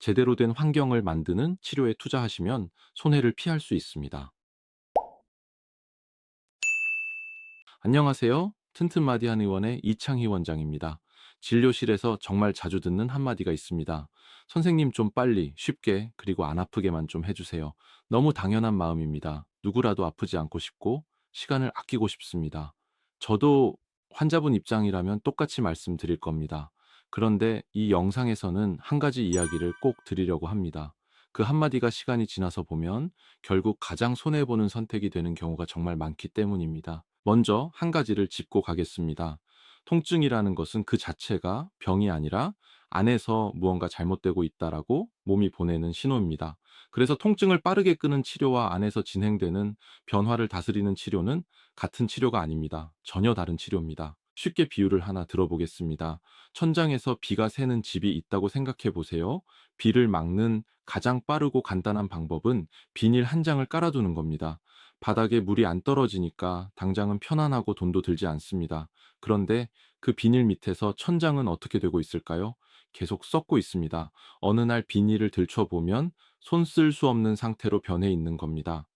제대로 된 환경을 만드는 치료에 투자하시면 손해를 피할 수 있습니다. 안녕하세요. 튼튼마디한 의원의 이창희 원장입니다. 진료실에서 정말 자주 듣는 한마디가 있습니다. 선생님 좀 빨리, 쉽게, 그리고 안 아프게만 좀 해주세요. 너무 당연한 마음입니다. 누구라도 아프지 않고 싶고, 시간을 아끼고 싶습니다. 저도 환자분 입장이라면 똑같이 말씀드릴 겁니다. 그런데 이 영상에서는 한 가지 이야기를 꼭 드리려고 합니다. 그 한마디가 시간이 지나서 보면 결국 가장 손해보는 선택이 되는 경우가 정말 많기 때문입니다. 먼저 한 가지를 짚고 가겠습니다. 통증이라는 것은 그 자체가 병이 아니라 안에서 무언가 잘못되고 있다라고 몸이 보내는 신호입니다. 그래서 통증을 빠르게 끄는 치료와 안에서 진행되는 변화를 다스리는 치료는 같은 치료가 아닙니다. 전혀 다른 치료입니다. 쉽게 비유를 하나 들어보겠습니다. 천장에서 비가 새는 집이 있다고 생각해 보세요. 비를 막는 가장 빠르고 간단한 방법은 비닐 한 장을 깔아두는 겁니다. 바닥에 물이 안 떨어지니까 당장은 편안하고 돈도 들지 않습니다. 그런데 그 비닐 밑에서 천장은 어떻게 되고 있을까요? 계속 썩고 있습니다. 어느 날 비닐을 들춰보면 손 쓸 수 없는 상태로 변해 있는 겁니다.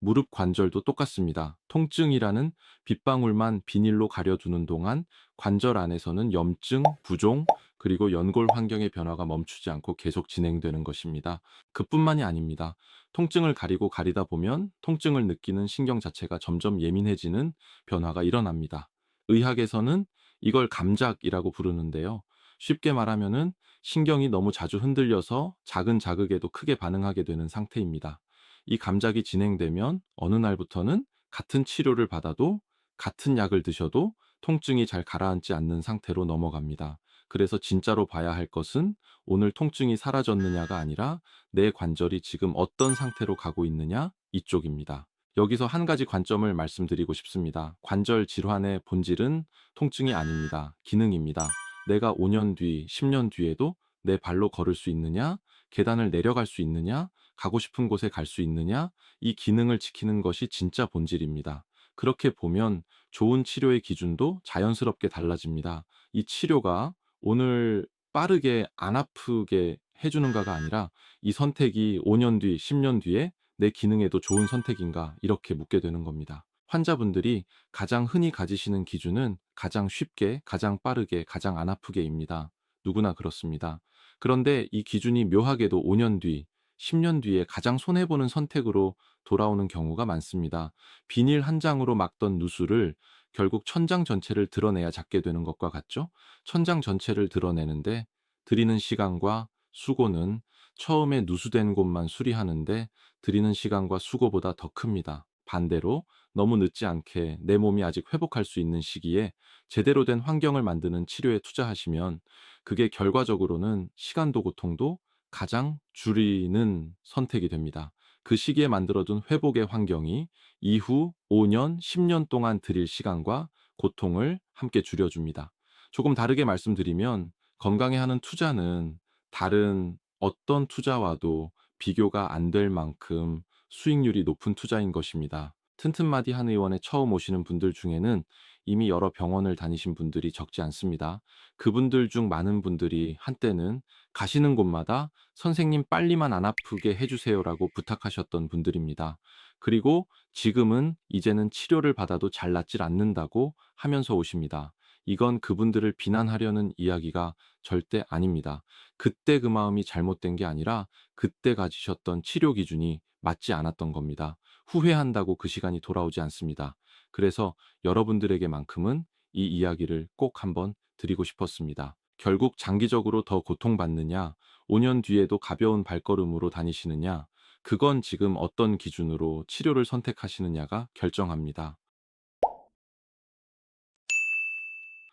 무릎 관절도 똑같습니다. 통증이라는 빗방울만 비닐로 가려두는 동안 관절 안에서는 염증, 부종, 그리고 연골 환경의 변화가 멈추지 않고 계속 진행되는 것입니다. 그뿐만이 아닙니다. 통증을 가리고 가리다 보면 통증을 느끼는 신경 자체가 점점 예민해지는 변화가 일어납니다. 의학에서는 이걸 감작이라고 부르는데요. 쉽게 말하면은 신경이 너무 자주 흔들려서 작은 자극에도 크게 반응하게 되는 상태입니다. 이 감작이 진행되면 어느 날부터는 같은 치료를 받아도 같은 약을 드셔도 통증이 잘 가라앉지 않는 상태로 넘어갑니다. 그래서 진짜로 봐야 할 것은 오늘 통증이 사라졌느냐가 아니라 내 관절이 지금 어떤 상태로 가고 있느냐 이쪽입니다. 여기서 한 가지 관점을 말씀드리고 싶습니다. 관절 질환의 본질은 통증이 아닙니다. 기능입니다. 내가 5년 뒤, 10년 뒤에도 내 발로 걸을 수 있느냐, 계단을 내려갈 수 있느냐, 가고 싶은 곳에 갈 수 있느냐, 이 기능을 지키는 것이 진짜 본질입니다. 그렇게 보면 좋은 치료의 기준도 자연스럽게 달라집니다. 이 치료가 오늘 빠르게 안 아프게 해주는가가 아니라 이 선택이 5년 뒤, 10년 뒤에 내 기능에도 좋은 선택인가 이렇게 묻게 되는 겁니다. 환자분들이 가장 흔히 가지시는 기준은 가장 쉽게, 가장 빠르게, 가장 안 아프게입니다. 누구나 그렇습니다. 그런데 이 기준이 묘하게도 5년 뒤, 10년 뒤에 가장 손해보는 선택으로 돌아오는 경우가 많습니다. 비닐 한 장으로 막던 누수를 결국 천장 전체를 드러내야 작게 되는 것과 같죠? 천장 전체를 드러내는데 들이는 시간과 수고는 처음에 누수된 곳만 수리하는데 들이는 시간과 수고보다 더 큽니다. 반대로 너무 늦지 않게 내 몸이 아직 회복할 수 있는 시기에 제대로 된 환경을 만드는 치료에 투자하시면 그게 결과적으로는 시간도 고통도 가장 줄이는 선택이 됩니다. 그 시기에 만들어둔 회복의 환경이 이후 5년, 10년 동안 들일 시간과 고통을 함께 줄여줍니다. 조금 다르게 말씀드리면 건강에 하는 투자는 다른 어떤 투자와도 비교가 안 될 만큼 수익률이 높은 투자인 것입니다. 튼튼마디 한 의원에 처음 오시는 분들 중에는 이미 여러 병원을 다니신 분들이 적지 않습니다. 그분들 중 많은 분들이 한때는 가시는 곳마다 선생님 빨리만 안 아프게 해주세요라고 부탁하셨던 분들입니다. 그리고 지금은 이제는 치료를 받아도 잘 낫질 않는다고 하면서 오십니다. 이건 그분들을 비난하려는 이야기가 절대 아닙니다. 그때 그 마음이 잘못된 게 아니라 그때 가지셨던 치료 기준이 맞지 않았던 겁니다. 후회한다고 그 시간이 돌아오지 않습니다. 그래서 여러분들에게만큼은 이 이야기를 꼭 한번 드리고 싶었습니다. 결국 장기적으로 더 고통받느냐, 5년 뒤에도 가벼운 발걸음으로 다니시느냐, 그건 지금 어떤 기준으로 치료를 선택하시느냐가 결정합니다.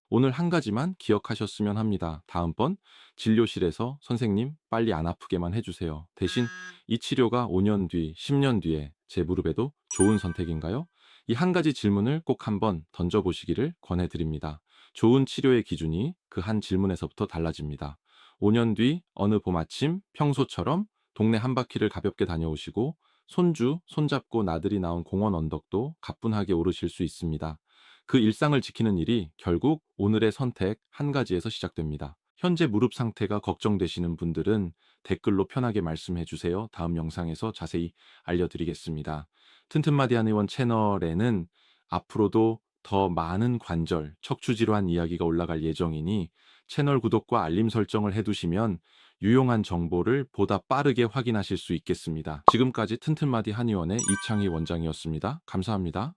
오늘 한 가지만 기억하셨으면 합니다. 다음번 진료실에서 선생님 빨리 안 아프게만 해주세요. 대신 이 치료가 5년 뒤, 10년 뒤에 제 무릎에도 좋은 선택인가요? 이 한 가지 질문을 꼭 한번 던져보시기를 권해드립니다. 좋은 치료의 기준이 그 한 질문에서부터 달라집니다. 5년 뒤 어느 봄 아침 평소처럼 동네 한 바퀴를 가볍게 다녀오시고 손주, 손잡고 나들이 나온 공원 언덕도 가뿐하게 오르실 수 있습니다. 그 일상을 지키는 일이 결국 오늘의 선택 한 가지에서 시작됩니다. 현재 무릎 상태가 걱정되시는 분들은 댓글로 편하게 말씀해 주세요. 다음 영상에서 자세히 알려드리겠습니다. 튼튼마디 한의원 채널에는 앞으로도 더 많은 관절, 척추 질환 이야기가 올라갈 예정이니 채널 구독과 알림 설정을 해두시면 유용한 정보를 보다 빠르게 확인하실 수 있겠습니다. 지금까지 튼튼마디 한의원의 이창희 원장이었습니다. 감사합니다.